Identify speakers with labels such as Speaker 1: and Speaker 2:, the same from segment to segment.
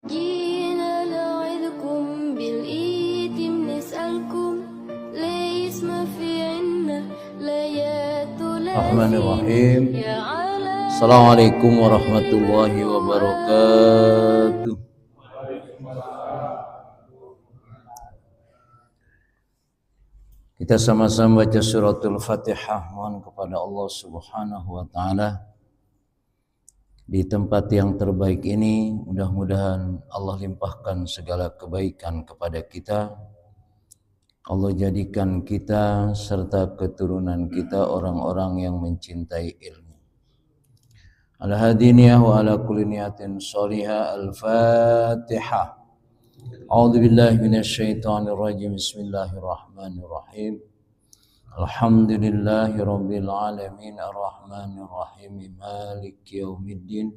Speaker 1: جينا نعظكم بالإيتم نسألكم ليس ما في عنا ليات
Speaker 2: Bismillahirrahmanirrahim.
Speaker 1: يا على
Speaker 2: Assalamualaikum warahmatullahi wabarakatuh. Kita sama-sama baca suratul Fatihah. Mohon kepada Allah Subhanahu wa taala di tempat yang terbaik ini, mudah-mudahan Allah limpahkan segala kebaikan kepada kita. Allah jadikan kita serta keturunan kita orang-orang yang mencintai ilmu. Al-hadiniyah wa ala kulli niyatin sholihah. Al-Fatihah. A'udzu billahi minasyaitonir rajim. Bismillahirrahmanirrahim. Alhamdulillahi rabbil alamin arrahmanir rahim maliki yaumiddin.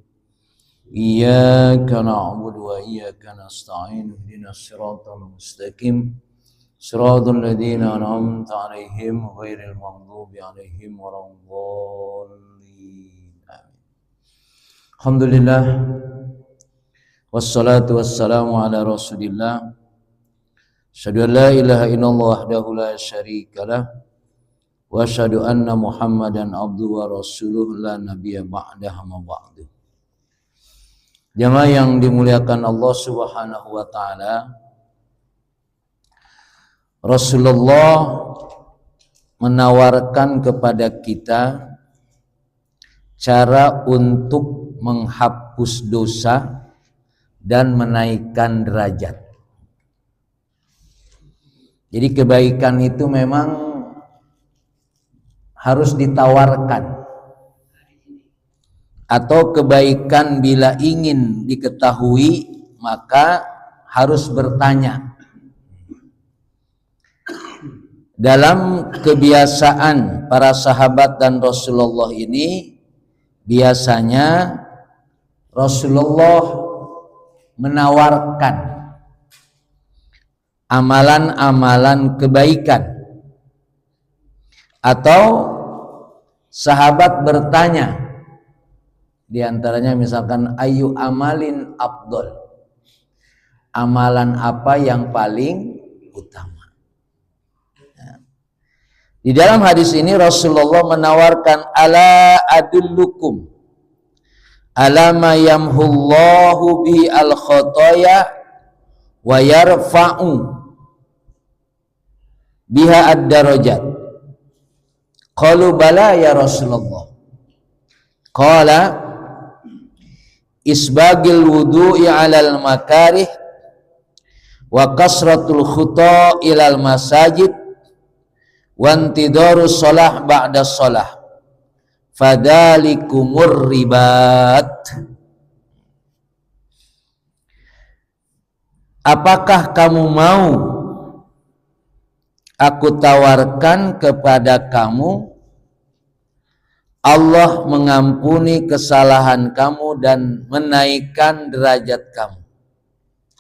Speaker 2: Iyyaka na'budu wa iyyaka nasta'in. Ihdinas siratal mustaqim. Siratal ladzina an'amta 'alaihim ghairil maghdubi alaihim waladdallin. Amin. Alhamdulillah. Wassalatu wassalamu ala Rasulillah. Asyhadu an la ilaha illallah wahdahu la syarikalah wa asyhadu anna Muhammadan abduhu wa rasuluh la nabiyya ba'dahu ma ba'du. Jamaah yang dimuliakan Allah Subhanahu wa taala, Rasulullah menawarkan kepada kita cara untuk menghapus dosa dan menaikkan derajat. Jadi kebaikan itu memang harus ditawarkan, atau kebaikan bila ingin diketahui maka harus bertanya. Dalam kebiasaan para sahabat dan Rasulullah ini, biasanya Rasulullah menawarkan amalan-amalan kebaikan, atau sahabat bertanya, di antaranya misalkan ayu amalin afdol, amalan apa yang paling utama. Di dalam hadis ini Rasulullah menawarkan ala adullukum ala ma yamhullahu bi al khotoya wa yarfa'u biha ad-darajat. Qalu bala ya Rasulullah. Qala isbagil wudu'i 'alal makarih wa kasratul khuta ilal masajid wa intidarus shalah ba'da shalah fadalikumur ribat. Apakah kamu mau aku tawarkan kepada kamu Allah mengampuni kesalahan kamu dan menaikkan derajat kamu?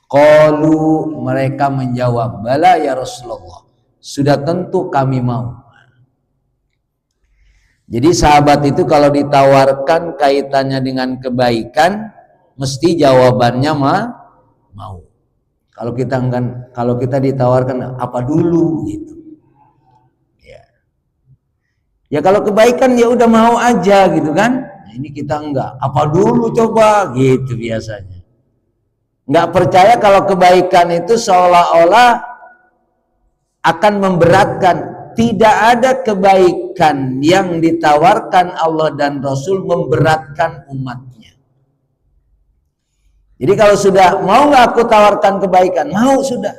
Speaker 2: Qalu, mereka menjawab, bala ya Rasulullah, sudah tentu kami mau. Jadi sahabat itu kalau ditawarkan kaitannya dengan kebaikan, mesti jawabannya mau. Kalau kita ditawarkan apa dulu gitu. Ya kalau kebaikan ya udah mau aja gitu kan. Nah, ini kita enggak, apa dulu coba gitu biasanya. Enggak percaya kalau kebaikan itu seolah-olah akan memberatkan. Tidak ada kebaikan yang ditawarkan Allah dan Rasul memberatkan umatnya. Jadi kalau sudah mau nggak aku tawarkan kebaikan, mau sudah,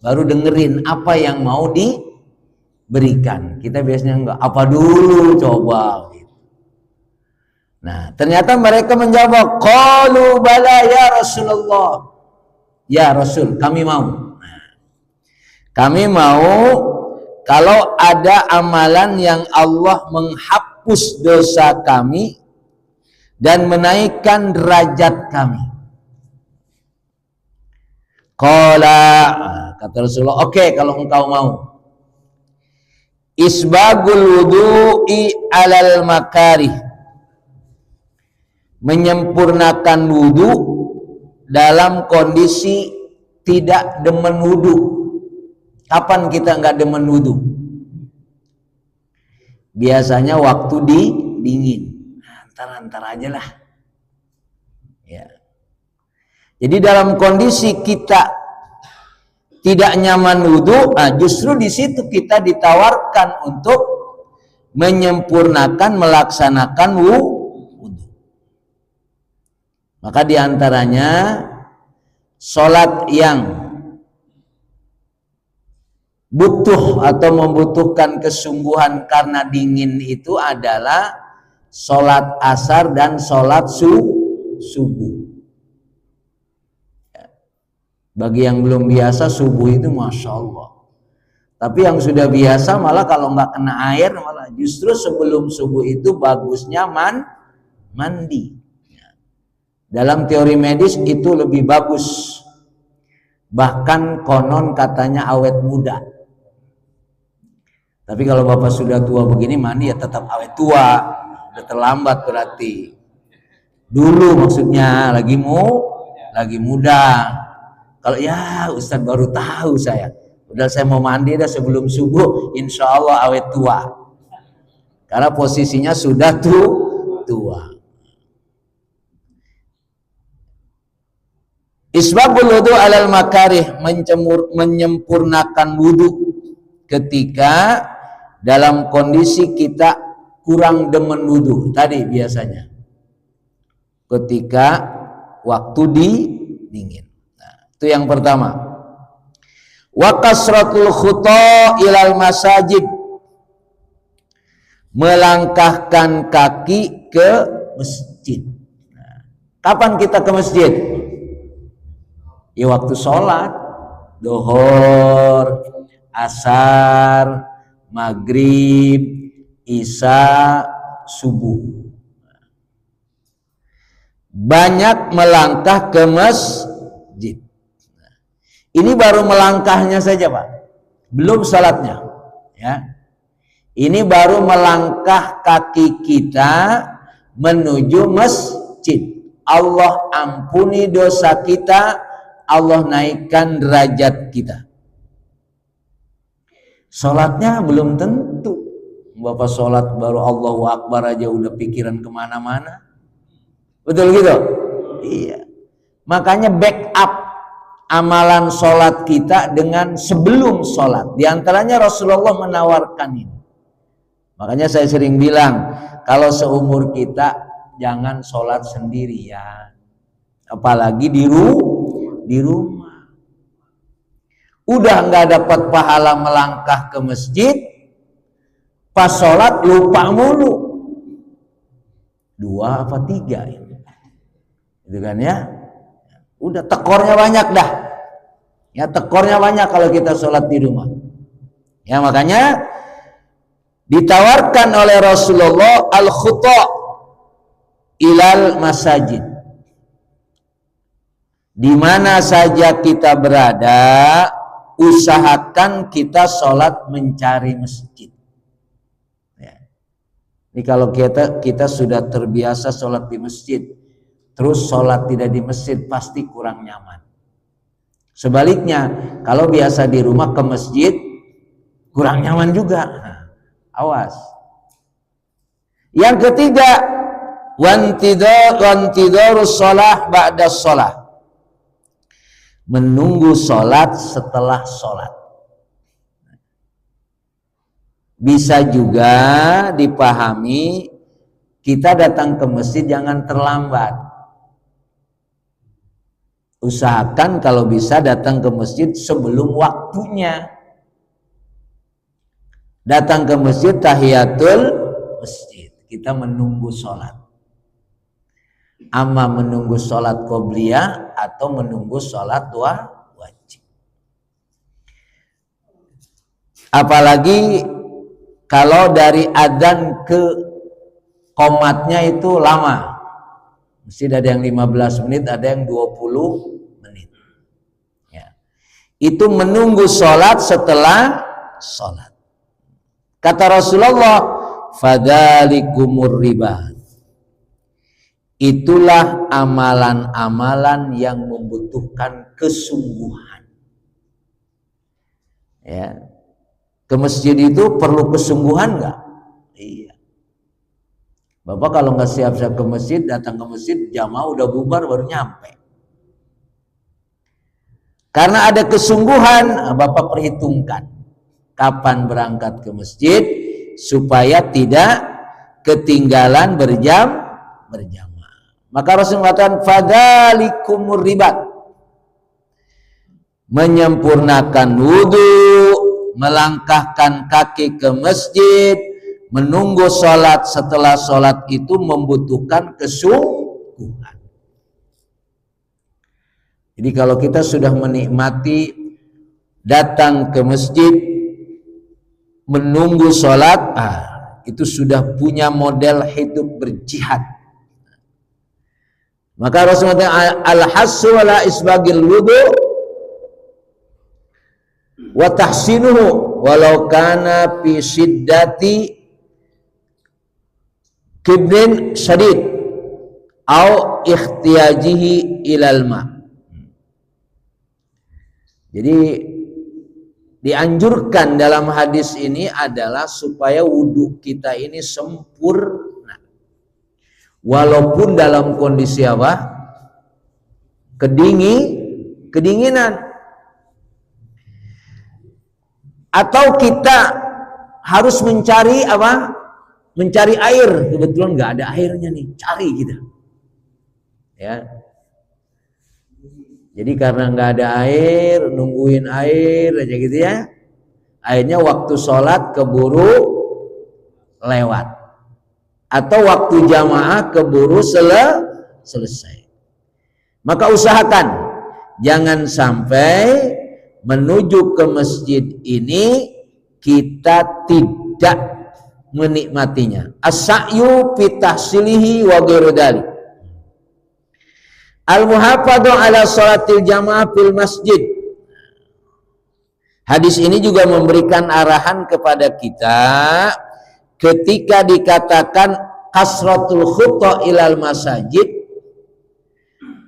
Speaker 2: baru dengerin apa yang mau diberikan. Kita biasanya enggak, apa dulu coba gitu. Nah ternyata mereka menjawab, qalu bala ya Rasulullah, ya Rasul kami mau. Kami mau kalau ada amalan yang Allah menghapus dosa kami dan menaikkan derajat kami. Qala, kata Rasulullah, oke, kalau engkau mau. Isbagul wudu'i alal makarih, menyempurnakan wudu dalam kondisi tidak demen wudu. Kapan kita nggak demen wudu? Biasanya waktu dingin. Antar aja lah. Ya. Jadi dalam kondisi kita tidak nyaman wudu, justru di situ kita ditawarkan untuk menyempurnakan, melaksanakan wudu. Maka diantaranya sholat yang butuh atau membutuhkan kesungguhan karena dingin itu adalah sholat asar dan sholat subuh. Bagi yang belum biasa subuh itu Masya Allah. Tapi yang sudah biasa malah kalau nggak kena air malah justru sebelum subuh itu bagusnya mandi. Dalam teori medis itu lebih bagus. Bahkan konon katanya awet muda. Tapi kalau Bapak sudah tua begini mandi ya tetap awet tua. Udah terlambat berarti. Dulu maksudnya lagi muda. Kalau ya Ustadz baru tahu saya. Udah saya mau mandi dah sebelum subuh, insya Allah awet tua. Karena posisinya sudah tua. Isbabul wudu alal makarih, menyempurnakan wudu ketika dalam kondisi kita kurang demen wudu. Tadi biasanya ketika waktu dingin. Itu yang pertama. Wa kasratul khuta ilal masajid, melangkahkan kaki ke masjid. Kapan kita ke masjid? Ya waktu sholat, duhur, asar, maghrib, isya, subuh. Banyak melangkah ke masjid. Ini baru melangkahnya saja Pak, belum salatnya. Ya, ini baru melangkah kaki kita menuju masjid. Allah ampuni dosa kita, Allah naikkan derajat kita. Salatnya belum tentu. Bapak salat baru Allahu Akbar aja udah pikiran kemana-mana. Betul gitu? Iya. Makanya backup amalan sholat kita dengan sebelum sholat. Di antaranya Rasulullah menawarkan ini. Makanya saya sering bilang, kalau seumur kita jangan sholat sendirian, apalagi di rumah. Udah nggak dapat pahala melangkah ke masjid, pas sholat lupa mulu. 2 apa 3 ini, itu kan ya? Udah tekornya banyak dah. Ya tekornya banyak kalau kita sholat di rumah. Ya makanya ditawarkan oleh Rasulullah al-khuta ilal masajid. Di mana saja kita berada, usahakan kita sholat mencari masjid. Ya. Ini kalau kita sudah terbiasa sholat di masjid, terus sholat tidak di masjid pasti kurang nyaman. Sebaliknya, kalau biasa di rumah ke masjid kurang nyaman juga. Nah, awas. Yang ketiga, wantidharus shalah ba'da shalah, menunggu sholat setelah sholat. Bisa juga dipahami kita datang ke masjid jangan terlambat. Usahakan kalau bisa datang ke masjid sebelum waktunya. Datang ke masjid tahiyatul masjid, kita menunggu sholat. Ama menunggu sholat qobliyah atau menunggu sholat wajib. Apalagi kalau dari adzan ke qomatnya itu lama. Mesti ada yang 15 menit, ada yang 20 menit. Ya. Itu menunggu sholat setelah sholat. Kata Rasulullah, fadzalikumur ribat. itulah amalan-amalan yang membutuhkan kesungguhan. Ya. Ke masjid itu perlu kesungguhan nggak? Iya. Bapak kalau nggak siap-siap ke masjid, datang ke masjid, jamaah udah bubar baru nyampe. Karena ada kesungguhan, Bapak perhitungkan kapan berangkat ke masjid supaya tidak ketinggalan berjamaah. Maka Rasulullah mengatakan fadzalikumur ribat, menyempurnakan wudu, melangkahkan kaki ke masjid, menunggu sholat, setelah sholat itu membutuhkan kesungguhan. Jadi kalau kita sudah menikmati datang ke masjid, menunggu sholat, itu sudah punya model hidup berjihad. Maka Rasulullah al-hassu ala isbagil wudu wa tahsinuhu walau kana fi shiddati kibrin syadid au ikhtiyajihi ilal ma. Jadi dianjurkan dalam hadis ini adalah supaya wudhu kita ini sempurna walaupun dalam kondisi apa? Kedinginan. Atau kita harus mencari apa? Mencari air. Kebetulan nggak ada airnya nih, cari kita. Ya. Jadi karena nggak ada air, nungguin air aja gitu ya. Akhirnya waktu sholat keburu lewat. Atau waktu jamaah keburu selesai. Maka usahakan jangan sampai menuju ke masjid ini kita tidak menikmatinya. As-sa'yu fi tahsilihi wa ghairu dzalik. Al-muhafadhu ala sholatil jamaah fil masjid. Hadis ini juga memberikan arahan kepada kita ketika dikatakan kasratul khutha ilal masajid,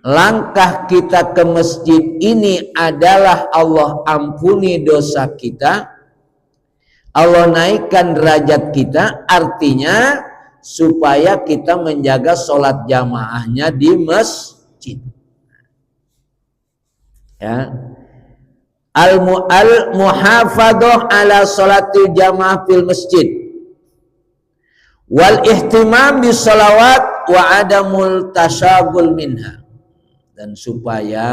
Speaker 2: langkah kita ke masjid ini adalah Allah ampuni dosa kita, Allah naikkan derajat kita, artinya supaya kita menjaga sholat jamaahnya di masjid. Ya. Al-muhafadhah ala sholatil jamaah fil masjid wal ihtimam bis shalawat wa adamul tasyagul minha. Dan supaya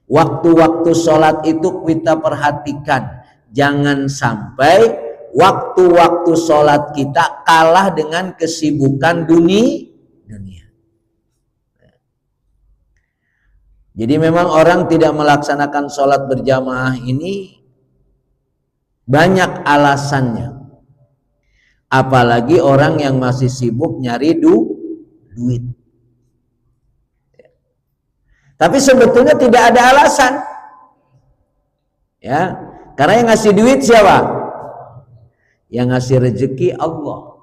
Speaker 2: waktu-waktu sholat itu kita perhatikan, jangan sampai waktu-waktu sholat kita kalah dengan kesibukan dunia. Jadi memang orang tidak melaksanakan sholat berjamaah ini banyak alasannya. Apalagi orang yang masih sibuk nyari duit. Tapi sebetulnya tidak ada alasan. Ya, karena yang ngasih duit siapa? Yang ngasih rezeki Allah.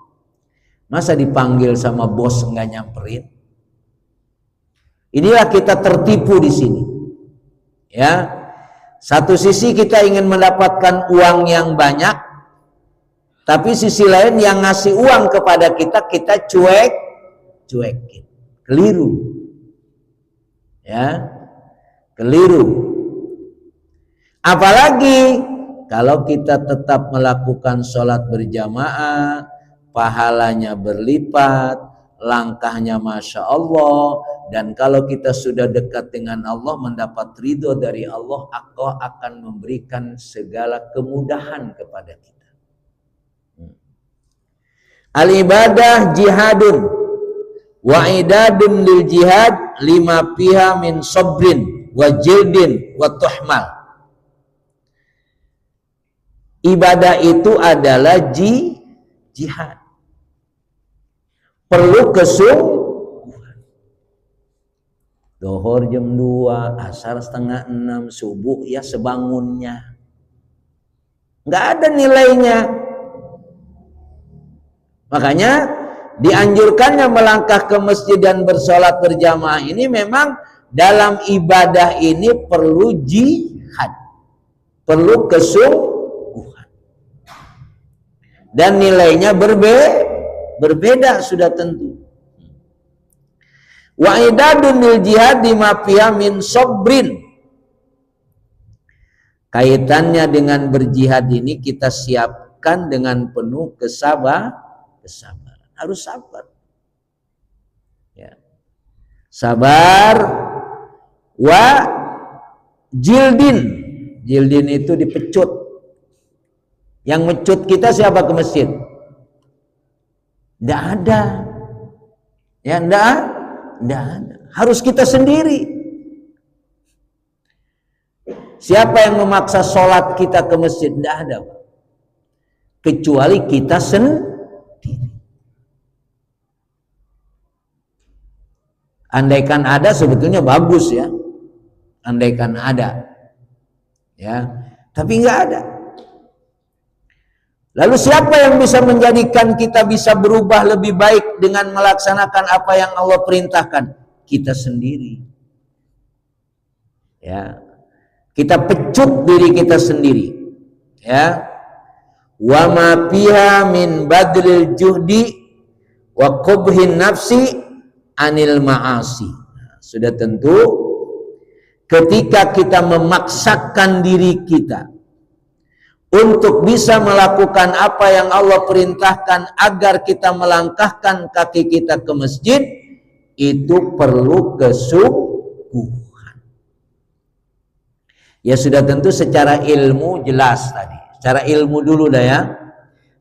Speaker 2: Masa dipanggil sama bos nggak nyamperin? Inilah kita tertipu di sini. Ya. Satu sisi kita ingin mendapatkan uang yang banyak, tapi sisi lain yang ngasih uang kepada kita cuekin. Keliru. Ya, keliru. Apalagi kalau kita tetap melakukan sholat berjamaah, pahalanya berlipat, langkahnya Masya Allah, dan kalau kita sudah dekat dengan Allah, mendapat ridho dari Allah, Allah akan memberikan segala kemudahan kepada kita. Al-ibadah jihadun wa idadun lil jihad lima piha min sabrin wa jildin wa tuhmal. Ibadah itu adalah jihad. Perlu kesungguhan. Dohor jam 2, asar setengah 6, subuh ya sebangunnya. Nggak ada nilainya. Makanya dianjurkannya melangkah ke masjid dan bersolat berjamaah ini memang dalam ibadah ini perlu jihad, perlu kesungguhan, dan nilainya berbeda sudah tentu. Wa idadun lil jihad ma fiha min sabrin. Kaitannya dengan berjihad ini kita siapkan dengan penuh kesabaran. Harus sabar. Ya. Sabar wa jildin. Jildin itu dipecut. Yang mecut kita siapa ke masjid? Tidak ada. Ya, tidak ada. Harus kita sendiri. Siapa yang memaksa sholat kita ke masjid? Tidak ada. Kecuali kita sendiri. Andaikan ada sebetulnya bagus ya. Andaikan ada. Ya, tapi nggak ada. Lalu siapa yang bisa menjadikan kita bisa berubah lebih baik dengan melaksanakan apa yang Allah perintahkan? Kita sendiri. Ya. Kita pecut diri kita sendiri. Ya. Wa ma fiha min badlil juhdi wa qubhin nafsi anil ma'asi. Sudah tentu ketika kita memaksakan diri kita untuk bisa melakukan apa yang Allah perintahkan agar kita melangkahkan kaki kita ke masjid, itu perlu kesungguhan. Ya sudah tentu secara ilmu jelas tadi. Secara ilmu dulu dah ya.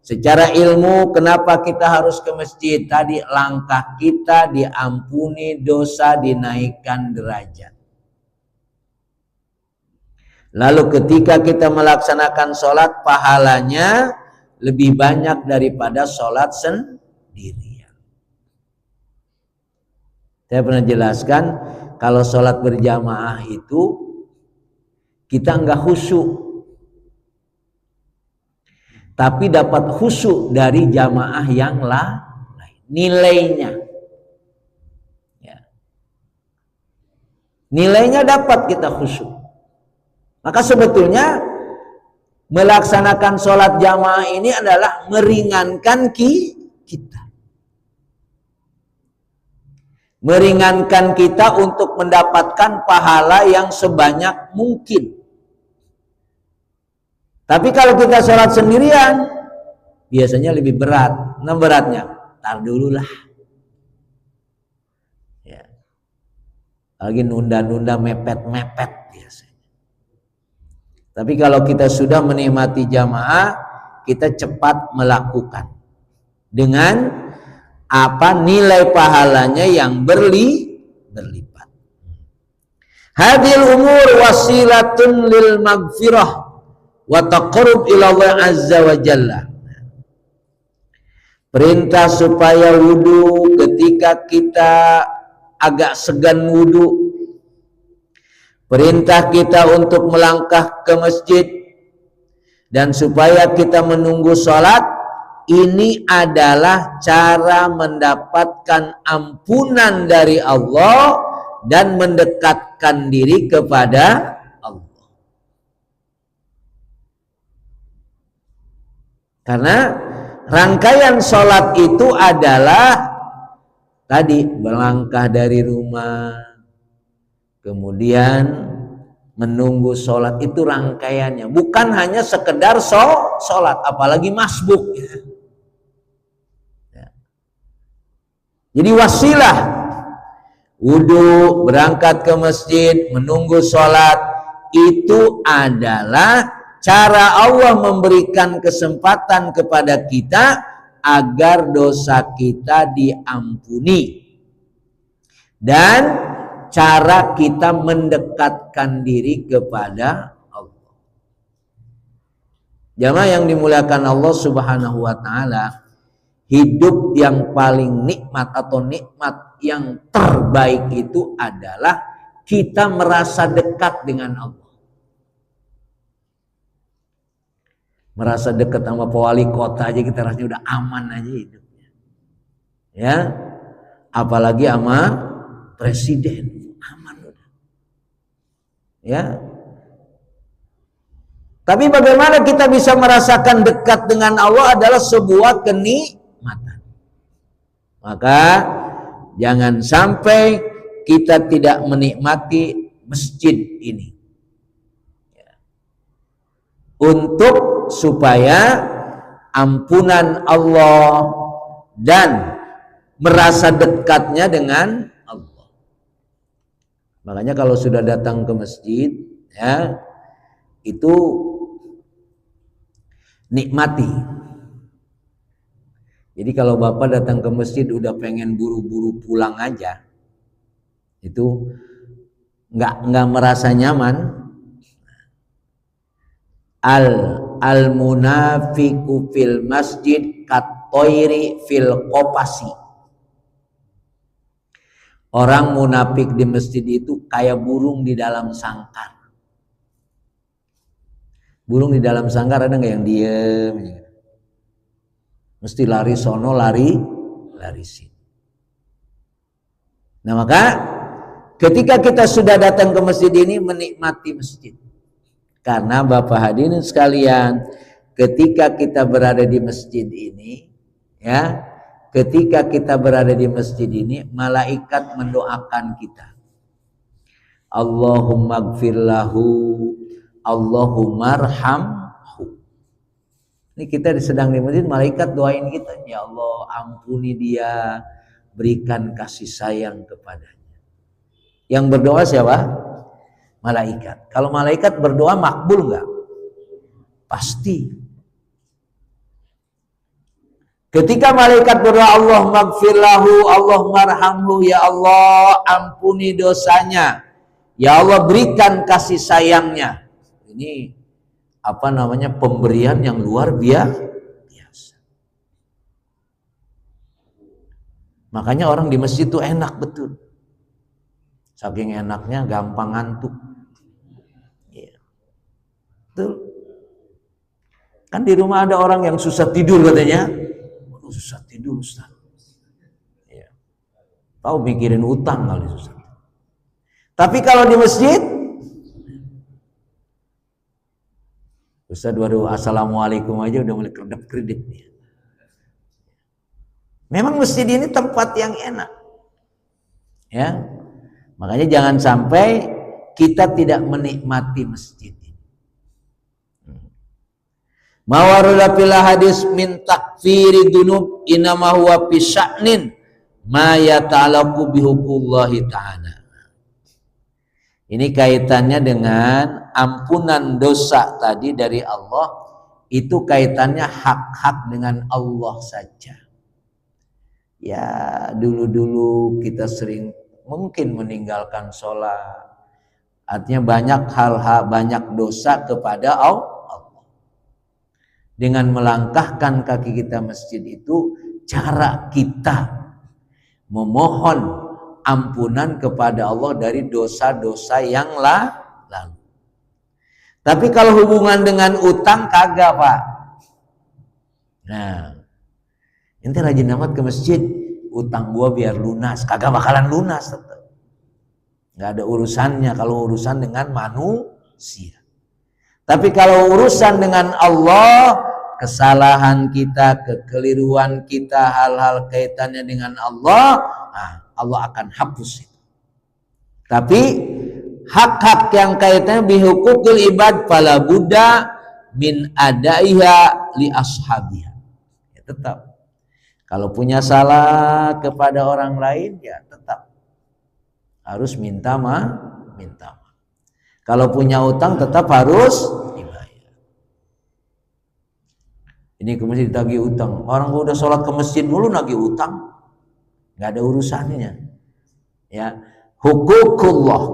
Speaker 2: Secara ilmu kenapa kita harus ke masjid? Tadi langkah kita diampuni dosa, dinaikkan derajat. Lalu ketika kita melaksanakan sholat, pahalanya lebih banyak daripada sholat sendirian. Saya pernah jelaskan, kalau sholat berjamaah itu kita enggak khusyuk. Tapi dapat khusyuk dari jamaah yang lain. Nilainya. Ya. Nilainya dapat kita khusyuk. Maka sebetulnya melaksanakan sholat jamaah ini adalah meringankan kita. Meringankan kita untuk mendapatkan pahala yang sebanyak mungkin. Tapi kalau kita sholat sendirian, biasanya lebih berat. Nah beratnya, tar dulu lah. Ya. Lagi nunda-nunda, mepet-mepet biasanya. Tapi kalau kita sudah menikmati jamaah, kita cepat melakukan. Dengan apa nilai pahalanya yang berlipat. Hadil umur wasilatun lil magfirah wa taqarrub ila Allah azza wa jalla. Perintah supaya wudu ketika kita agak segan wudu. Perintah kita untuk melangkah ke masjid dan supaya kita menunggu sholat. Ini adalah cara mendapatkan ampunan dari Allah dan mendekatkan diri kepada Allah. Karena rangkaian sholat itu adalah tadi berlangkah dari rumah, kemudian menunggu sholat, itu rangkaiannya. Bukan hanya sekedar sholat, apalagi masbuk. Jadi wasilah, wudu, berangkat ke masjid, menunggu sholat, itu adalah cara Allah memberikan kesempatan kepada kita agar dosa kita diampuni. Dan cara kita mendekatkan diri kepada Allah. Jamaah yang dimuliakan Allah Subhanahu wa ta'ala, hidup yang paling nikmat atau nikmat yang terbaik itu adalah kita merasa dekat dengan Allah. Merasa dekat sama wali kota aja kita rasanya udah aman aja hidupnya. Ya, apalagi sama presiden, aman udah. Ya. Tapi bagaimana kita bisa merasakan dekat dengan Allah adalah sebuah kenikmatan. Maka jangan sampai kita tidak menikmati masjid ini. Untuk supaya ampunan Allah dan merasa dekatnya dengan Allah. Makanya kalau sudah datang ke masjid, ya, itu nikmati. Jadi kalau Bapak datang ke masjid udah pengen buru-buru pulang aja, itu nggak merasa nyaman. Al munafiqu fil masjid katoiri fil kopasi. Orang munafik di masjid itu kayak burung di dalam sangkar. Burung di dalam sangkar ada nggak yang diem? Mesti lari sono, lari sini. Nah maka ketika kita sudah datang ke masjid ini, menikmati masjid. Karena Bapak hadirin sekalian, ketika kita berada di masjid ini, ya, ketika kita berada di masjid ini, malaikat mendoakan kita. Allahumma gfirlahu, Allahumma arhamhu. Ini kita sedang di masjid, malaikat doain kita, ya Allah ampuni dia, berikan kasih sayang kepadanya. Yang berdoa siapa? Malaikat. Kalau malaikat berdoa makbul enggak? Pasti. Ketika malaikat berdoa Allahumma gfir lahu, Allahumma arhamhu, ya Allah ampuni dosanya, ya Allah berikan kasih sayangnya. Ini apa namanya, pemberian yang luar biasa. Makanya orang di masjid itu enak betul. Saking enaknya gampang ngantuk. Ya. Betul. Kan di rumah ada orang yang susah tidur katanya. Susah tidur Ustaz. Ya. Tahu mikirin utang kali susah. Tapi kalau di masjid, Ustaz waduh assalamualaikum aja udah mulai kedap-kedip nih. Memang masjid ini tempat yang enak. Ya. Makanya jangan sampai kita tidak menikmati masjid ini. Mawarula fil hadis min takfiri dunub inama huwa fi sya'nin ma yata'allaqu bihuqullahi ta'ala. Ini kaitannya dengan ampunan dosa tadi dari Allah, itu kaitannya hak-hak dengan Allah saja. Ya, dulu-dulu kita sering mungkin meninggalkan sholat, artinya banyak hal-hal, banyak dosa kepada Allah. Dengan melangkahkan kaki kita masjid itu cara kita memohon ampunan kepada Allah dari dosa-dosa yang lalu. Tapi kalau hubungan dengan utang kagak Pak. Nah, ente rajin amat ke masjid, utang gua biar lunas, kagak bakalan lunas tetap. Nggak ada urusannya kalau urusan dengan manusia. Tapi kalau urusan dengan Allah, kesalahan kita, kekeliruan kita, hal-hal kaitannya dengan Allah, nah, Allah akan hapus itu. Tapi hak-hak yang kaitannya bihukukil ibad fala budda min adaiha li ashabiha. Ya, tetap. Kalau punya salah kepada orang lain, ya tetap harus minta maaf. Kalau punya utang tetap harus dibayar. Ini ke masjid ditagih utang. Orang udah sholat ke masjid mulu nagih utang, nggak ada urusannya. Ya, hukukullah.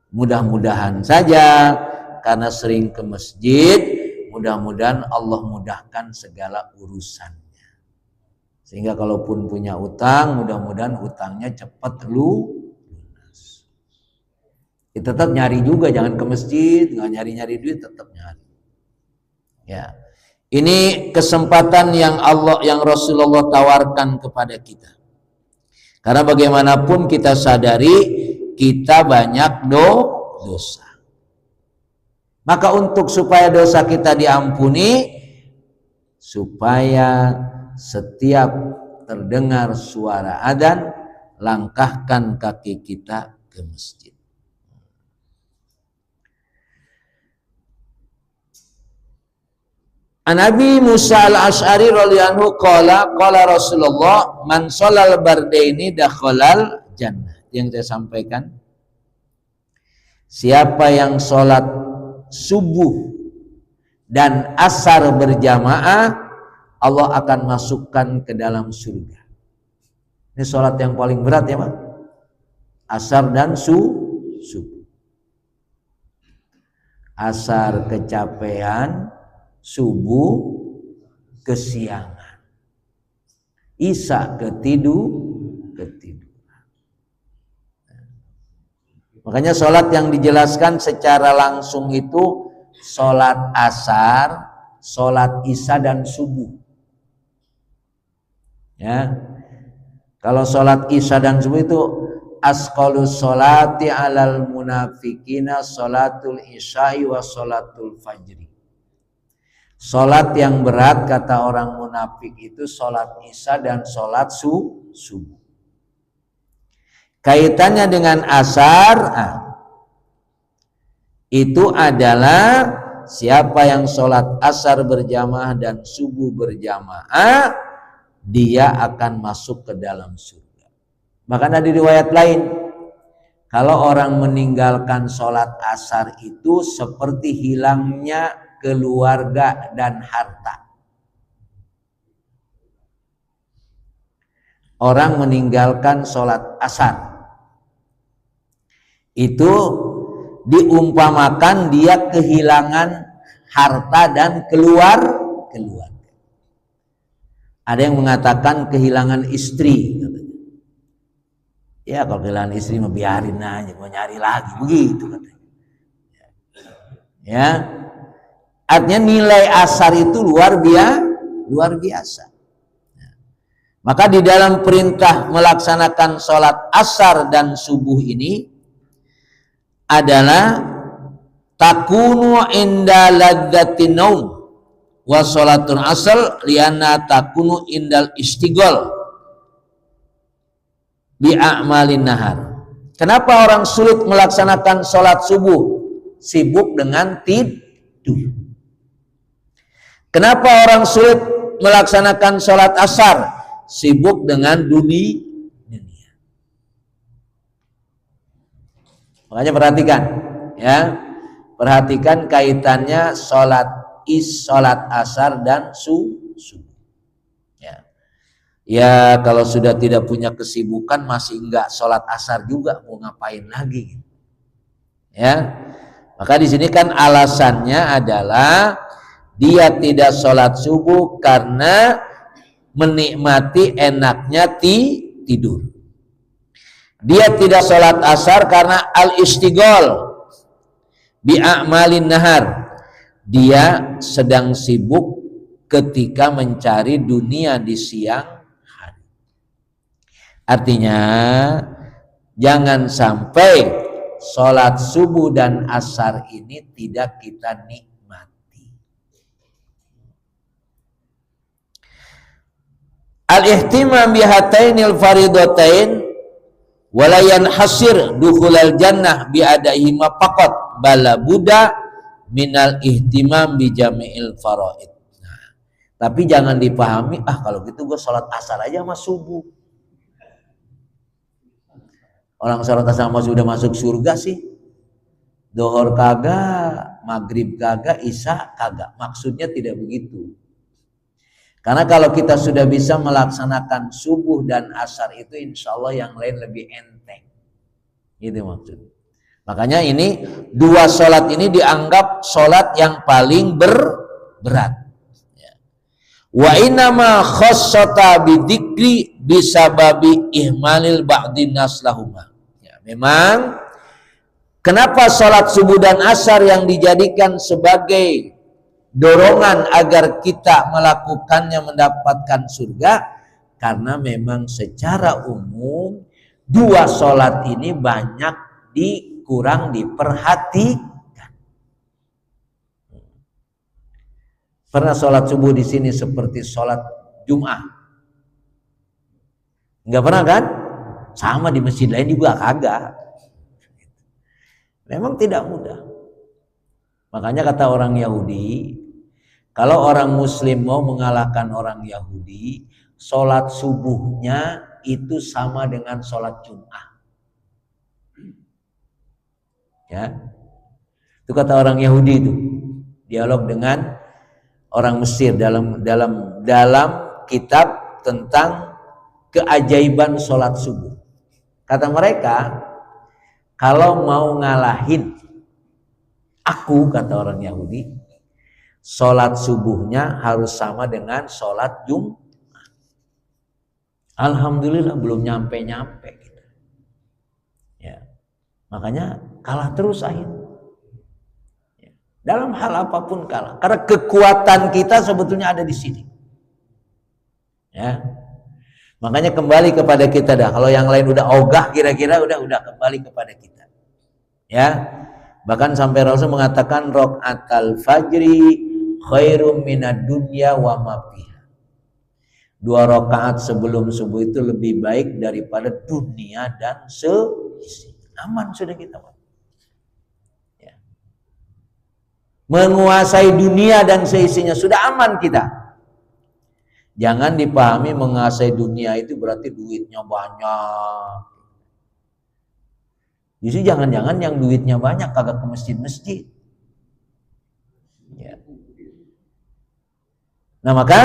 Speaker 2: Mudah-mudahan saja karena sering ke masjid, mudah-mudahan Allah mudahkan segala urusannya. Sehingga kalaupun punya utang, mudah-mudahan utangnya cepat lunas. Ya, tetap nyari juga, jangan ke masjid, nggak nyari-nyari duit, tetap nyari. Ya, Ini kesempatan yang Rasulullah tawarkan kepada kita. Karena bagaimanapun kita sadari kita banyak dosa. Maka untuk supaya dosa kita diampuni, supaya setiap terdengar suara adzan, langkahkan kaki kita ke masjid. An Abi Musa al-Asy'ari radhiyallahu qala Rasulullah man sholal bardaini dakhalal jannah. Yang saya sampaikan, siapa yang sholat subuh dan asar berjamaah, Allah akan masukkan ke dalam surga. Ini sholat yang paling berat ya Pak, asar dan subuh. Asar kecapean, subuh kesiangan, isya ketiduran. Makanya sholat yang dijelaskan secara langsung itu sholat asar, sholat isya dan subuh. Ya, kalau sholat isya dan subuh itu asqalus sholati alal munafikina sholatul isya'i wa sholatul fajri. Sholat yang berat kata orang munafik itu sholat isya dan sholat subuh. Kaitannya dengan asar, itu adalah siapa yang sholat asar berjamaah dan subuh berjamaah, dia akan masuk ke dalam surga. Bahkan ada riwayat lain, kalau orang meninggalkan sholat asar itu seperti hilangnya keluarga dan harta. Orang meninggalkan sholat asar itu diumpamakan dia kehilangan harta dan keluarga. Ada yang mengatakan kehilangan istri. Ya kalau kehilangan istri mah biarin aja, mau nyari lagi, begitu katanya. Ya, artinya nilai asar itu luar biasa. Maka di dalam perintah melaksanakan sholat asar dan subuh ini adalah takunu inda ladzatin naum wa sholatun asal lianna takunu indal istighol bi a'malin nahar. Kenapa orang sulit melaksanakan sholat subuh? Sibuk dengan tidur. Kenapa orang sulit melaksanakan sholat asar? Sibuk dengan dunia. Makanya perhatikan, ya, perhatikan kaitannya sholat asar dan subuh. Ya, kalau sudah tidak punya kesibukan masih enggak sholat asar juga, mau ngapain lagi? Ya, maka di sini kan alasannya adalah dia tidak sholat subuh karena menikmati enaknya tidur. Dia tidak sholat asar karena al-istighol bi'a'malin nahar. Dia sedang sibuk ketika mencari dunia di siang hari. Artinya jangan sampai sholat subuh dan asar ini tidak kita nikmati. Al-ihtimam bihatainil faridatain walayan hasir dukhulal jannah bi'adaihima faqat bala buddha minal ihtimam bi jami'il faraid. Nah, tapi jangan dipahami kalau gitu gue sholat asar aja sama subuh. Orang sholat asar sama sudah masuk surga sih. Dohor kagak, maghrib kagak, isya kagak. Maksudnya tidak begitu. Karena kalau kita sudah bisa melaksanakan subuh dan asar itu insya Allah yang lain lebih enteng. Itu maksudnya. Makanya ini dua sholat ini dianggap sholat yang paling berat. Wa inama khassata bidzikri bisababi ihmalil ba'din nas lahuma. Ya, memang kenapa sholat subuh dan asar yang dijadikan sebagai dorongan agar kita melakukannya mendapatkan surga, karena memang secara umum dua sholat ini banyak kurang diperhatikan. Pernah sholat subuh di sini seperti sholat Jum'ah? Enggak pernah kan? Sama di masjid lain juga kagak. Memang tidak mudah. Makanya kata orang Yahudi, kalau orang Muslim mau mengalahkan orang Yahudi, sholat subuhnya itu sama dengan sholat Jum'ah. Ya, itu kata orang Yahudi itu. Dialog dengan orang Mesir dalam kitab tentang keajaiban sholat subuh. Kata mereka, kalau mau ngalahin aku, kata orang Yahudi, sholat subuhnya harus sama dengan sholat Jum'ah. Alhamdulillah belum nyampe-nyampe gitu. Ya. Makanya kalah terus akhirnya. Ya. Dalam hal apapun kalah. Karena kekuatan kita sebetulnya ada di sini. Ya. Makanya kembali kepada kita dah. Kalau yang lain udah ogah kira-kira udah kembali kepada kita. Ya. Bahkan sampai Rasul mengatakan raqatal fajri khairum minad dunya wa ma fiha. 2 rakaat sebelum subuh itu lebih baik daripada dunia dan seisi. Aman sudah kita. Ya. Menguasai dunia dan seisinya sudah aman kita. Jangan dipahami menguasai dunia itu berarti duitnya banyak. Justru jangan-jangan yang duitnya banyak kagak ke masjid-masjid. Ya. Nah maka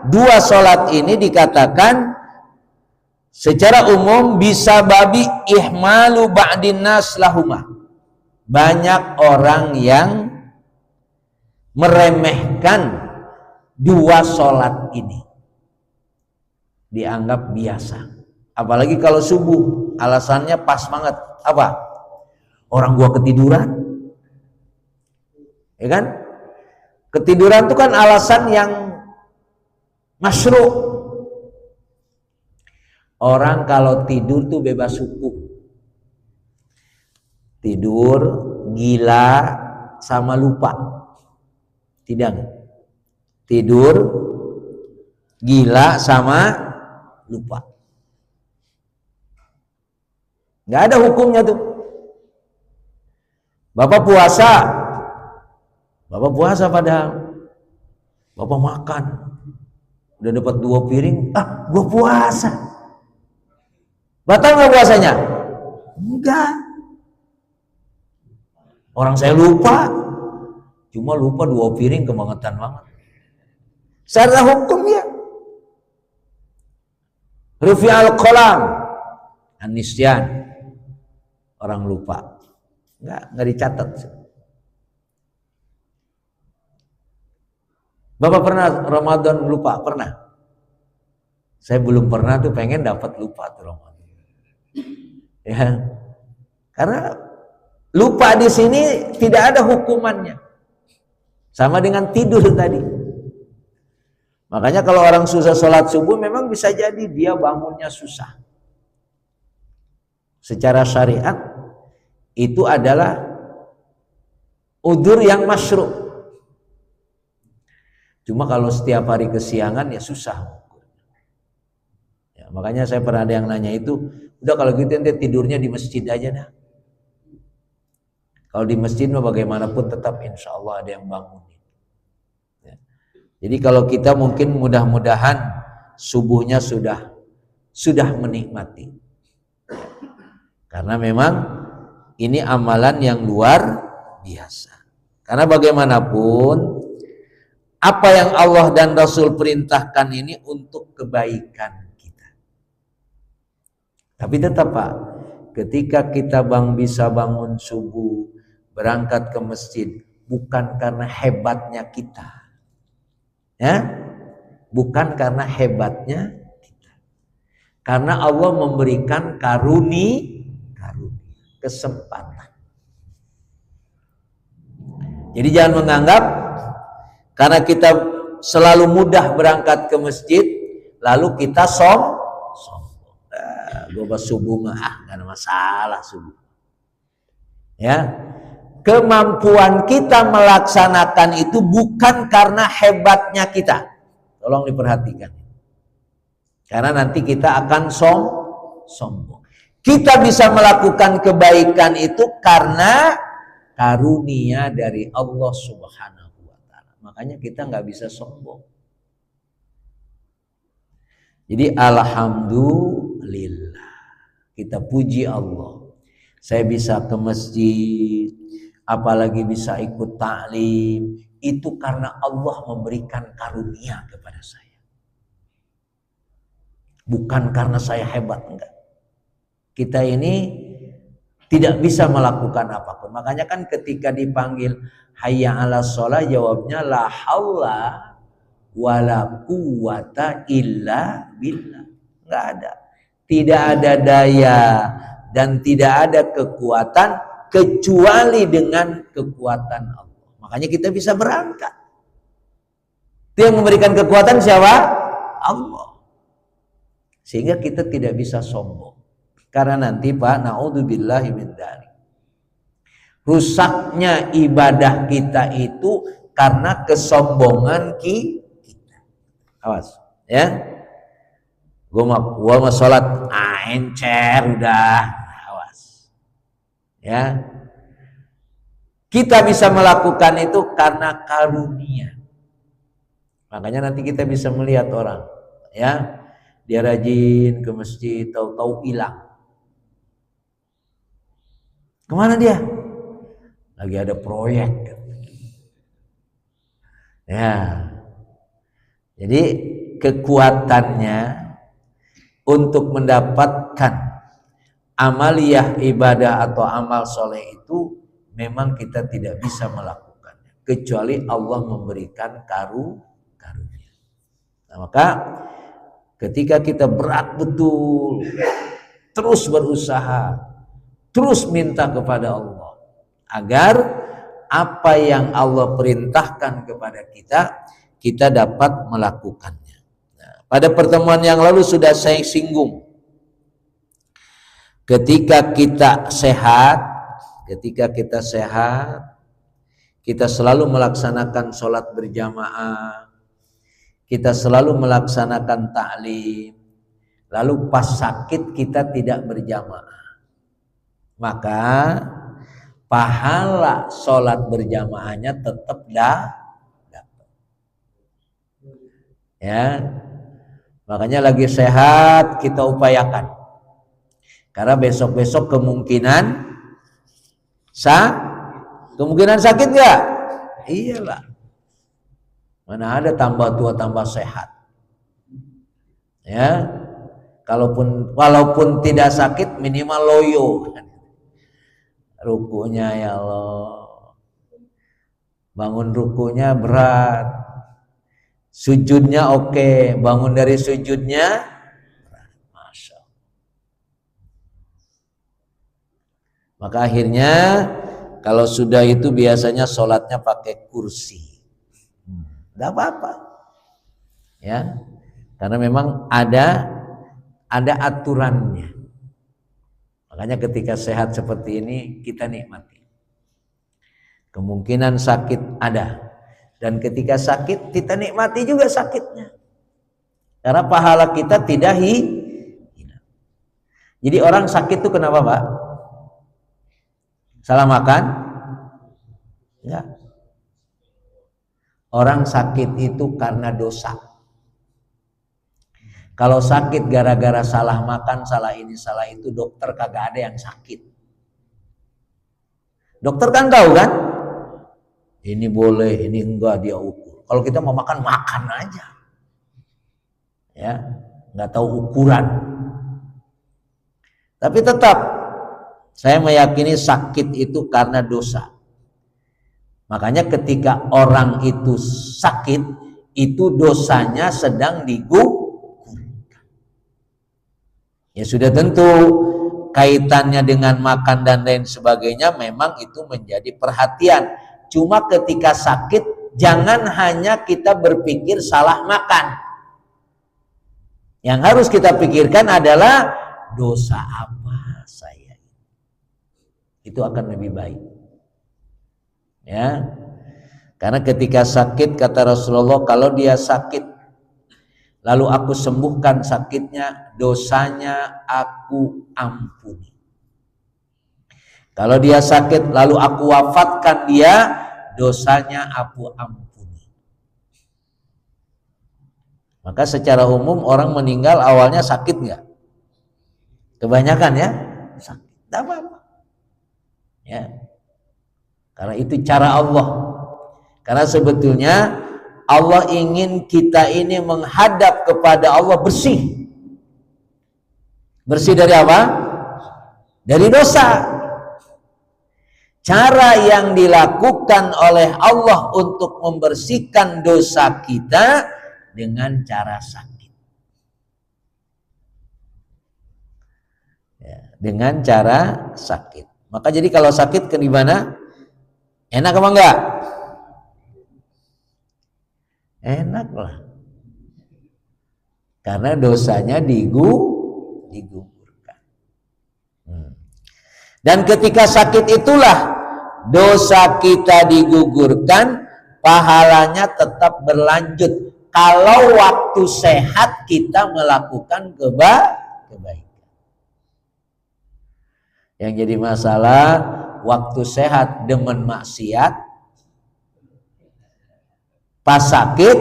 Speaker 2: 2 sholat ini dikatakan secara umum bisa babi ihmalu ba'din nas lahuma. Banyak orang yang meremehkan 2 sholat ini, dianggap biasa. Apalagi kalau subuh, alasannya pas banget. Apa? Orang gua ketiduran, ya kan? Ketiduran itu kan alasan yang masyru'. Orang kalau tidur tuh bebas hukum. Tidur, gila, sama lupa. Tidak. Tidur, gila, sama lupa. Nggak ada hukumnya tuh. Bapak puasa padahal. Bapak makan. Udah dapat 2 piring, gua puasa. Batal nggak puasanya? Enggak. Orang saya lupa. Cuma lupa 2 piring kebangetan banget. Secara hukumnya. Rufi'al qalam. Anisyan. Orang lupa. Enggak dicatat. Bapak pernah Ramadan lupa? Pernah? Saya belum pernah tuh, pengen dapat lupa tuh Ramadan. Ya. Karena lupa di sini tidak ada hukumannya. Sama dengan tidur tadi. Makanya kalau orang susah sholat subuh memang bisa jadi dia bangunnya susah. Secara syariat itu adalah udzur yang masyru'. Cuma kalau setiap hari kesiangan ya susah. Ya, makanya saya pernah ada yang nanya itu, udah kalau gitu ente tidurnya di masjid aja dah. Kalau di masjid mah bagaimanapun tetap insya Allah ada yang bangun. Ya. Jadi kalau kita mungkin mudah-mudahan subuhnya sudah menikmati. Ya. Karena memang ini amalan yang luar biasa. Karena bagaimanapun apa yang Allah dan Rasul perintahkan ini untuk kebaikan kita. Tapi tetap Pak, ketika kita bisa bangun subuh, berangkat ke masjid, bukan karena hebatnya kita. Ya? Bukan karena hebatnya kita. Karena Allah memberikan karunia, kesempatan. Jadi jangan menganggap Karena kita selalu mudah berangkat ke masjid, lalu kita sombong. Gue subuh mah gak ada masalah subuh. Ya, kemampuan kita melaksanakan itu bukan karena hebatnya kita. Tolong diperhatikan. Karena nanti kita akan sombong. Kita bisa melakukan kebaikan itu karena karunia dari Allah Subhanahu wa Ta'ala. Makanya kita nggak bisa sombong. Jadi alhamdulillah, kita puji Allah. Saya bisa ke masjid, apalagi bisa ikut taklim, itu karena Allah memberikan karunia kepada saya. Bukan karena saya hebat, enggak. Kita ini tidak bisa melakukan apapun. Makanya kan ketika dipanggil hayya 'alas shalah, jawabnya la haula wala quwata illa billah. Enggak ada. Tidak ada daya dan tidak ada kekuatan kecuali dengan kekuatan Allah. Makanya kita bisa berangkat. Itu yang memberikan kekuatan siapa? Allah. Sehingga kita tidak bisa sombong. Karena nanti Pak, naudzubillahi min dzalik, rusaknya ibadah kita itu karena kesombongan kita. Awas, ya. Gua mau sholat, encer udah, awas. Ya. Kita bisa melakukan itu karena karunia. Makanya nanti kita bisa melihat orang, ya, dia rajin ke masjid, tahu-tahu hilang. Kemana dia? Lagi ada proyek. Ya. Jadi kekuatannya untuk mendapatkan amaliyah ibadah atau amal soleh itu memang kita tidak bisa melakukannya kecuali Allah memberikan karunia. Nah, maka ketika kita berat betul, terus berusaha, terus minta kepada Allah agar apa yang Allah perintahkan kepada kita dapat melakukannya. Nah, pada pertemuan yang lalu sudah saya singgung, ketika kita sehat, kita selalu melaksanakan sholat berjamaah, kita selalu melaksanakan taklim, lalu pas sakit kita tidak berjamaah, maka pahala sholat berjamaahnya tetap dapat. Ya, makanya lagi sehat kita upayakan, karena besok-besok kemungkinan sakit nggak? Iyalah, mana ada tambah tua tambah sehat. Ya, walaupun tidak sakit minimal loyo. Rukunya ya Allah, bangun rukunya berat, sujudnya oke, bangun dari sujudnya berat. Masya Allah. Maka akhirnya kalau sudah itu biasanya sholatnya pakai kursi, nggak apa-apa, ya, karena memang ada aturannya. Makanya ketika sehat seperti ini kita nikmati. Kemungkinan sakit ada, dan ketika sakit kita nikmati juga sakitnya, karena pahala kita tidak hilang. Jadi orang sakit itu kenapa, Pak? Salah makan? Ya. Orang sakit itu karena dosa. Kalau sakit gara-gara salah makan, salah ini, salah itu, dokter kagak ada yang sakit. Dokter kan tahu kan? Ini boleh, ini enggak, dia ukur. Kalau kita mau makan aja. Ya, nggak tahu ukuran. Tapi tetap saya meyakini sakit itu karena dosa. Makanya ketika orang itu sakit, itu dosanya sedang digugurkan. Ya sudah tentu kaitannya dengan makan dan lain sebagainya memang itu menjadi perhatian. Cuma ketika sakit jangan hanya kita berpikir salah makan. Yang harus kita pikirkan adalah dosa apa saya. Itu akan lebih baik. Ya. Karena ketika sakit kata Rasulullah, kalau dia sakit lalu aku sembuhkan sakitnya, dosanya aku ampuni. Kalau dia sakit lalu aku wafatkan dia, dosanya aku ampuni. Maka secara umum orang meninggal awalnya sakit nggak? Kebanyakan ya sakit. Tidak apa-apa. Ya. Karena itu cara Allah. Karena sebetulnya Allah ingin kita ini menghadap kepada Allah bersih. Bersih dari apa? Dari dosa. Cara yang dilakukan oleh Allah untuk membersihkan dosa kita dengan cara sakit. Ya, dengan cara sakit. Maka jadi kalau sakit ke dimana? Enak apa enggak? Enak lah. Karena dosanya digugurkan. Dan ketika sakit itulah dosa kita digugurkan, pahalanya tetap berlanjut. Kalau waktu sehat kita melakukan kebaikan. Yang jadi masalah waktu sehat demen maksiat, pas sakit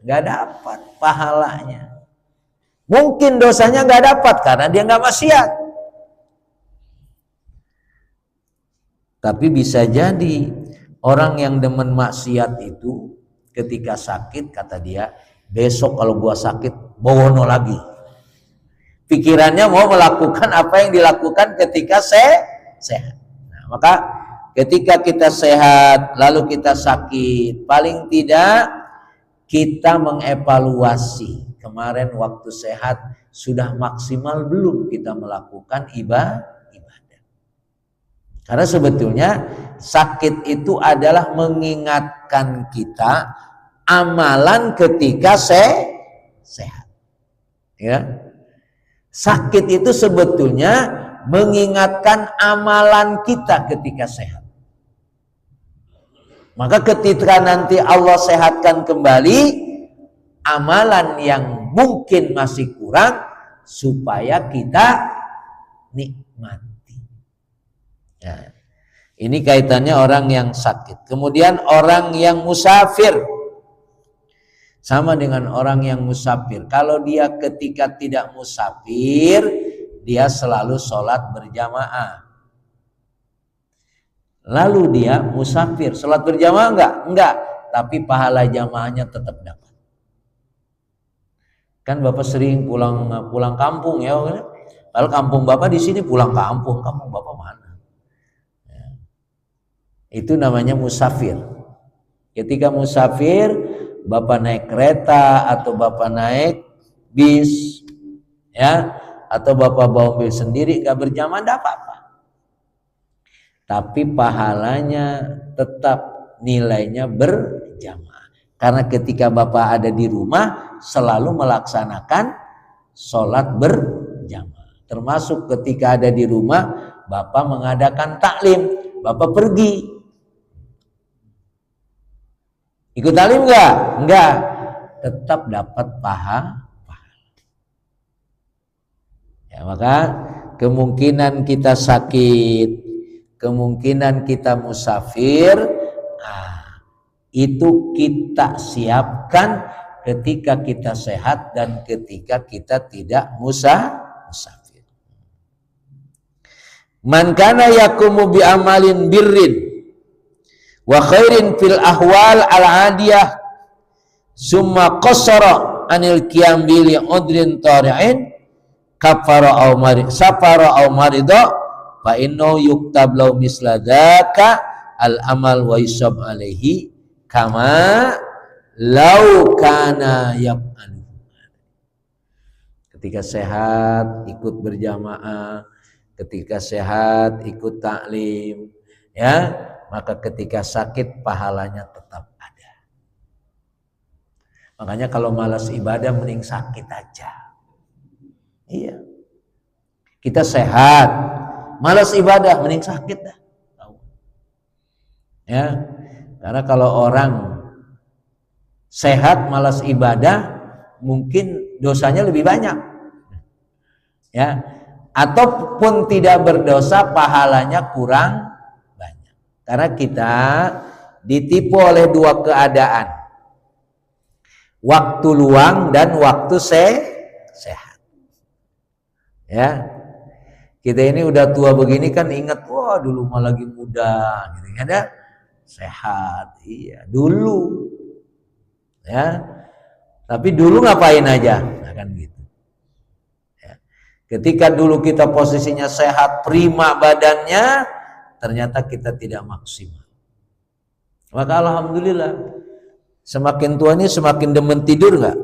Speaker 2: nggak dapat pahalanya. Mungkin dosanya nggak dapat karena dia nggak maksiat. Tapi bisa jadi orang yang demen maksiat itu ketika sakit kata dia, besok kalau gua sakit bawono lagi. Pikirannya mau melakukan apa yang dilakukan ketika sehat. Nah, maka ketika kita sehat lalu kita sakit, paling tidak kita mengevaluasi kemarin waktu sehat sudah maksimal belum kita melakukan ibadah. Karena sebetulnya sakit itu adalah mengingatkan kita amalan ketika sehat. Ya. Sakit itu sebetulnya mengingatkan amalan kita ketika sehat. Maka ketika nanti Allah sehatkan kembali, amalan yang mungkin masih kurang supaya kita nikmati. Ya. Ini kaitannya orang yang sakit. Kemudian orang yang musafir. Sama dengan orang yang musafir. Kalau dia ketika tidak musafir, dia selalu sholat berjamaah. Lalu dia musafir, sholat berjamaah enggak? Enggak, tapi pahala jamaahnya tetap dapat. Kan Bapak sering pulang kampung ya, kalau kampung Bapak di sini pulang kampung Bapak mana? Ya. Itu namanya musafir. Ketika musafir, Bapak naik kereta atau Bapak naik bis, ya, atau Bapak bawa mobil sendiri, enggak berjamaah enggak apa-apa. Tapi pahalanya tetap nilainya berjamaah. Karena ketika Bapak ada di rumah selalu melaksanakan sholat berjamaah. Termasuk ketika ada di rumah Bapak mengadakan taklim, Bapak pergi. Ikut taklim enggak? Enggak. Tetap dapat pahala. Ya, maka kemungkinan kita sakit, kemungkinan kita musafir, itu kita siapkan ketika kita sehat dan ketika kita tidak musafir. Man kana yakumu bi amalin birrin wa khairin fil ahwal al adiyah summa qassara anil qiyam bil udrin tari'in kafara aw marid safara aw marida fa innahu yuktab lahu misla dzaka al amal wa yusab alaihi kama lau kana yaf'alu. Ketika sehat ikut berjamaah, ketika sehat ikut taklim, ya, maka ketika sakit pahalanya tetap. Makanya kalau malas ibadah mending sakit aja. Iya. Kita sehat, malas ibadah mending sakit dah. Ya. Karena kalau orang sehat malas ibadah mungkin dosanya lebih banyak. Ya. Ataupun tidak berdosa pahalanya kurang banyak. Karena kita ditipu oleh dua keadaan. Waktu luang dan waktu sehat. Ya. Kita ini udah tua begini kan ingat, wah dulu mah lagi muda gitu kan ya. Sehat. Iya, dulu. Ya. Tapi dulu ngapain aja? Nah, kan gitu. Ya. Ketika dulu kita posisinya sehat, prima badannya, ternyata kita tidak maksimal. Maka alhamdulillah, semakin tua ini semakin demen tidur nggak?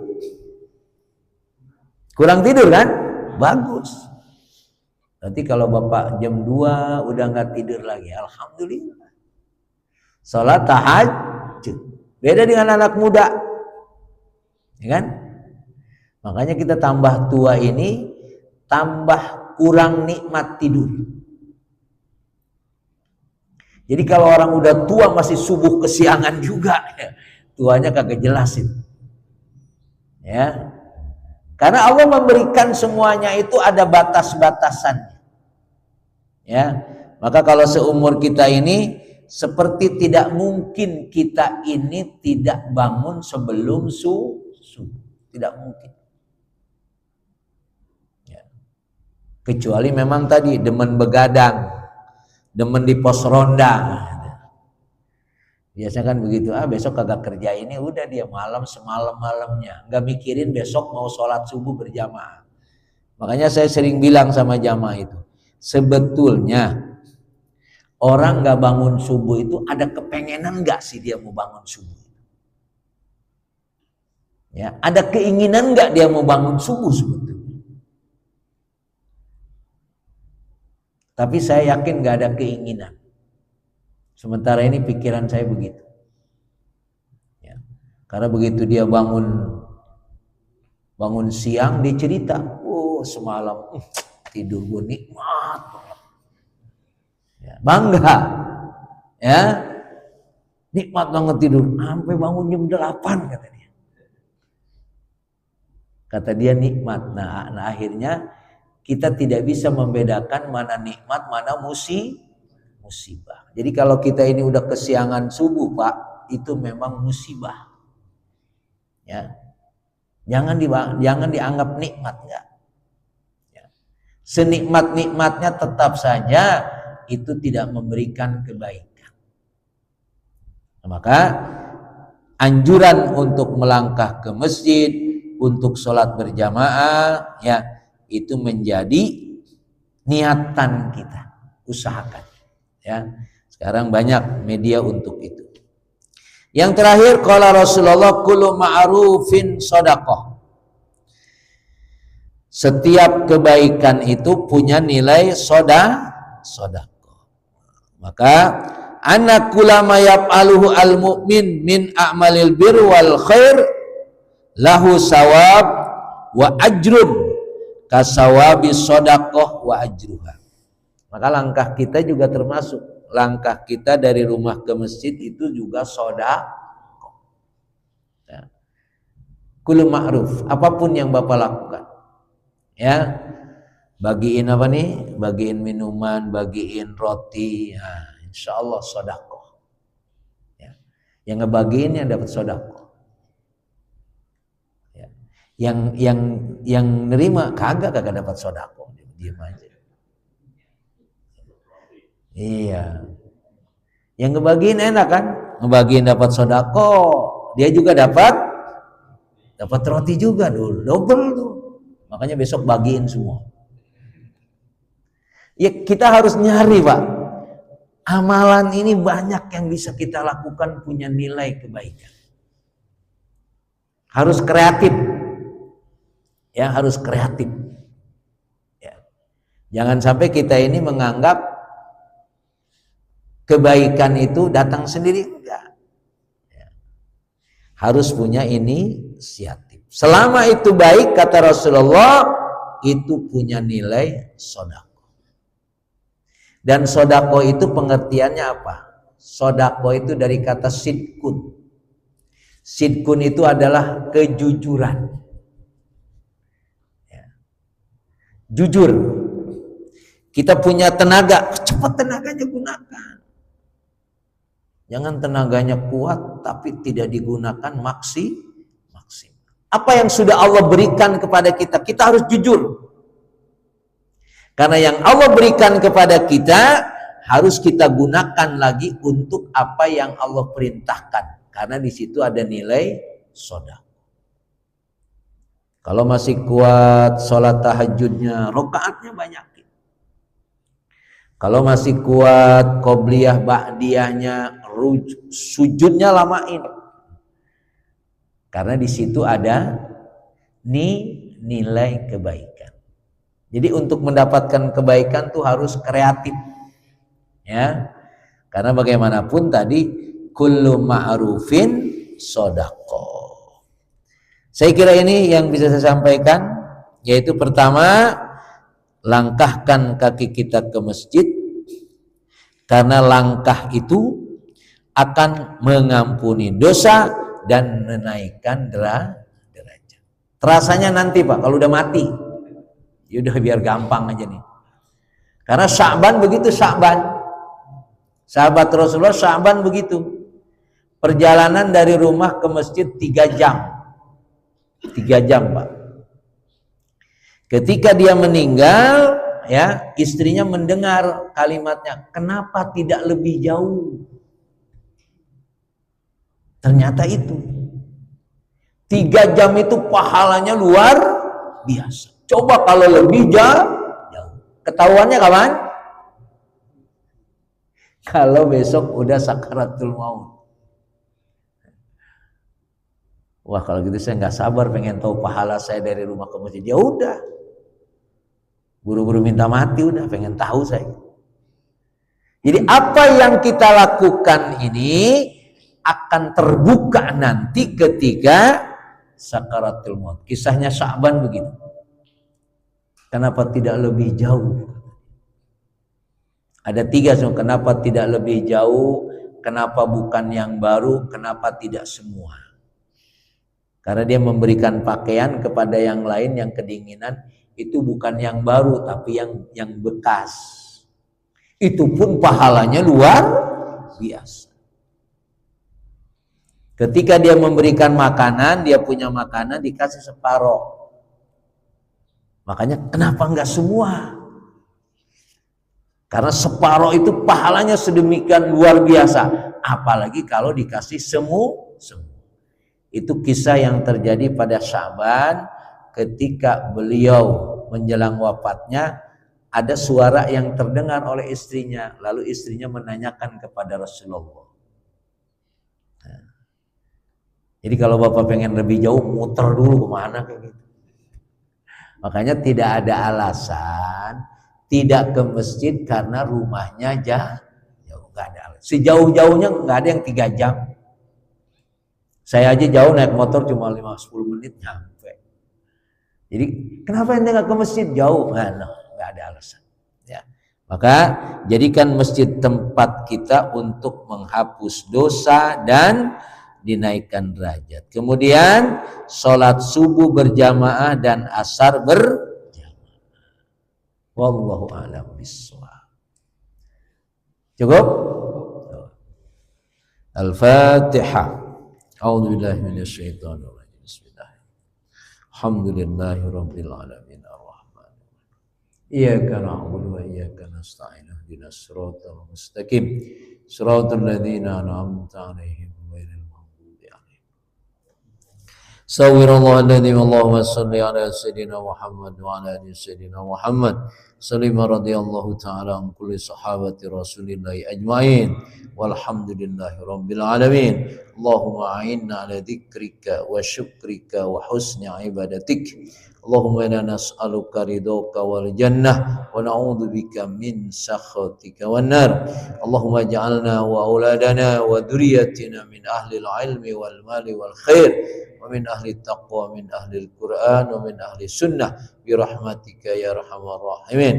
Speaker 2: Kurang tidur kan? Bagus. Nanti kalau bapak jam 2 udah nggak tidur lagi, alhamdulillah. Salat tahajud. Beda dengan anak muda, ya kan? Makanya kita tambah tua ini, tambah kurang nikmat tidur. Jadi kalau orang udah tua masih subuh kesiangan juga, ya. Tuanya kagak jelasin. Ya. Karena Allah memberikan semuanya itu ada batas-batasannya. Ya. Maka kalau seumur kita ini seperti tidak mungkin kita ini tidak bangun sebelum subuh. Tidak mungkin. Ya. Kecuali memang tadi demen begadang, demen di pos ronda. Biasanya kan begitu, besok kagak kerja ini, udah dia malam semalam-malamnya, nggak mikirin besok mau sholat subuh berjamaah. Makanya saya sering bilang sama jamaah itu, sebetulnya orang nggak bangun subuh itu ada kepengenan nggak sih dia mau bangun subuh? Ya, ada keinginan nggak dia mau bangun subuh sebetulnya? Tapi saya yakin nggak ada keinginan. Sementara ini pikiran saya begitu. Ya. Karena begitu dia bangun siang, dia cerita, oh semalam tidur gue nikmat banget. Ya, bangga, ya nikmat banget tidur, sampai bangun jam 8 kata dia. Kata dia nikmat. Nah akhirnya kita tidak bisa membedakan mana nikmat, mana musibah. Jadi kalau kita ini udah kesiangan subuh Pak, itu memang musibah. Ya. Jangan dianggap nikmat enggak. Ya. Senikmat-nikmatnya tetap saja itu tidak memberikan kebaikan. Maka anjuran untuk melangkah ke masjid, untuk sholat berjamaah, ya itu menjadi niatan kita, usahakan. Ya. Sekarang banyak media untuk itu. Yang terakhir, qala Rasulullah kullu ma'rufin shadaqah. Setiap kebaikan itu punya nilai shadaqah. Maka anna kullama yaf'aluhu al-mu'min min a'malil bir wal khair lahu sawab wa ajrun kasawabi shadaqah wa ajruha. Maka langkah kita juga termasuk, langkah kita dari rumah ke masjid itu juga sedekah. Ya. Kullu ma'ruf, apapun yang Bapak lakukan. Ya. Bagiin apa nih? Bagiin minuman, bagiin roti, ya, insyaallah sedekah. Ya. Yang ngebagiin yang dapat sedekah. Ya. Yang nerima kagak dapat sedekah, diam aja. Iya. Yang ngebagiin enak kan? Ngebagiin dapat sedekah, dia juga dapat roti juga dulu, double tuh. Makanya besok bagiin semua. Ya kita harus nyari Pak. Amalan ini banyak yang bisa kita lakukan punya nilai kebaikan. Harus kreatif. Ya, harus kreatif. Ya. Jangan sampai kita ini menganggap kebaikan itu datang sendiri, enggak. Ya. Harus punya inisiatif. Selama itu baik, kata Rasulullah, itu punya nilai sodako. Dan sodako itu pengertiannya apa? Sodako itu dari kata sidkun. Sidkun itu adalah kejujuran. Ya. Jujur. Kita punya tenaga, cepat tenaganya gunakan. Jangan tenaganya kuat tapi tidak digunakan maksimal. Apa yang sudah Allah berikan kepada kita, kita harus jujur. Karena yang Allah berikan kepada kita harus kita gunakan lagi untuk apa yang Allah perintahkan. Karena di situ ada nilai sedekah. Kalau masih kuat sholat tahajudnya, rakaatnya banyakin. Kalau masih kuat qobliyah ba'diyahnya, sujudnya lamain. Karena di situ ada nilai kebaikan. Jadi untuk mendapatkan kebaikan tuh harus kreatif. Ya. Karena bagaimanapun tadi kullu ma'rufin shadaqah. Saya kira ini yang bisa saya sampaikan, yaitu pertama, langkahkan kaki kita ke masjid, karena langkah itu akan mengampuni dosa dan menaikkan derajat. Terasanya nanti Pak, kalau udah mati, ya udah biar gampang aja nih. Karena Sya'ban begitu, Sya'ban. Sahabat Rasulullah Sya'ban begitu. Perjalanan dari rumah ke masjid 3 jam. 3 jam Pak. Ketika dia meninggal, ya, istrinya mendengar kalimatnya, kenapa tidak lebih jauh? Ternyata itu 3 jam itu pahalanya luar biasa. Coba kalau lebih jauh. Ketahuannya kapan? Kalau besok udah sakaratul maut. Wah, kalau gitu saya nggak sabar pengen tahu pahala saya dari rumah ke masjid. Ya udah, buru-buru minta mati, udah pengen tahu saya. Jadi apa yang kita lakukan ini akan terbuka nanti ketika sakaratul maut. Kisahnya Sya'ban begitu. Kenapa tidak lebih jauh? Ada 3 semua. Kenapa tidak lebih jauh? Kenapa bukan yang baru? Kenapa tidak semua? Karena dia memberikan pakaian kepada yang lain yang kedinginan, itu bukan yang baru tapi yang bekas. Itu pun pahalanya luar biasa. Ketika dia memberikan makanan, dia punya makanan dikasih separoh. Makanya kenapa enggak semua? Karena separoh itu pahalanya sedemikian luar biasa. Apalagi kalau dikasih semua. Itu kisah yang terjadi pada Sya'ban ketika beliau menjelang wafatnya, ada suara yang terdengar oleh istrinya, lalu istrinya menanyakan kepada Rasulullah. Nah, jadi kalau Bapak pengen lebih jauh, muter dulu kemana kayak gitu. Makanya tidak ada alasan tidak ke masjid karena rumahnya jauh, nggak ada alasan. Sejauh-jauhnya nggak ada yang 3 jam. Saya aja jauh naik motor cuma 5-10 menit nyampe. Jadi kenapa ente nggak ke masjid? Jauh, nggak ada alasan. Ya. Maka jadikan masjid tempat kita untuk menghapus dosa dan dinaikkan derajat. Kemudian sholat subuh berjamaah dan asar berjamaah. Wallahu a'lam bishawab. Cukup? Al-Fatihah. A'udzu billahi minasyaitonir rajim. Bismillahirrahmanirrahim. Alhamdulillahirabbil alamin arrahman. Iyyaka na'budu wa iyyaka nasta'in. Ihdinas siratal mustaqim. Siratal ladzina an'amta 'alaihim ghairil maghdubi 'alaihim. Sawwirallahu alladzi Allahumma shalli ala sayyidina Muhammad wa ala ali sayyidina Muhammad. Salim radhiyallahu ta'ala an kulli sahabati Rasulillahi ajma'in walhamdulillahi rabbil alamin. Allahumma a'inna ala dzikrika wa syukrika wa husni ibadatik. Allahumma inna nas'aluka ridhaka wal jannah wa na'udzubika min sakhatika wan nar. Allahumma ij'alna wa auladana wa dhurriyyatina min ahli al-ilmi wal mali wal khair wa min ahli taqwa min ahli al-Qur'an wa min ahli sunnah bi rahmatika ya arhamar rahimin.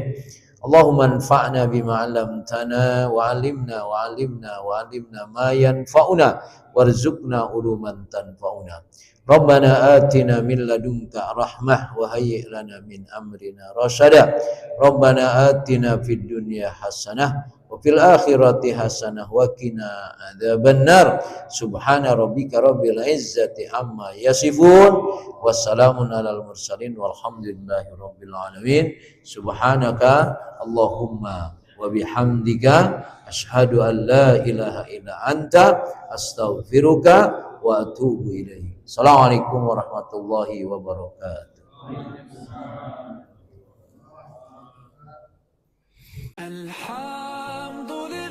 Speaker 2: Allahumma anfa'na bima 'allamtana wa 'allimna ma yanfa'una warzuqna uluman tanfa'una. Rabbana atina min ladunka rahmah wa hayyi' lana min amrina rasyada. Rabbana atina fid dunya hasanah wa fil akhirati hasanah wa qina adzabannar. Subhana rabbika rabbil izzati amma yasifun wassalamun alal mursalin walhamdulillahi rabbil alamin. Subhanaka Allahumma wa bihamdika asyhadu an la ilaha illa anta astaghfiruka wa atubu ilaih. Assalamualaikum warahmatullahi wabarakatuh. Alhamdulillah.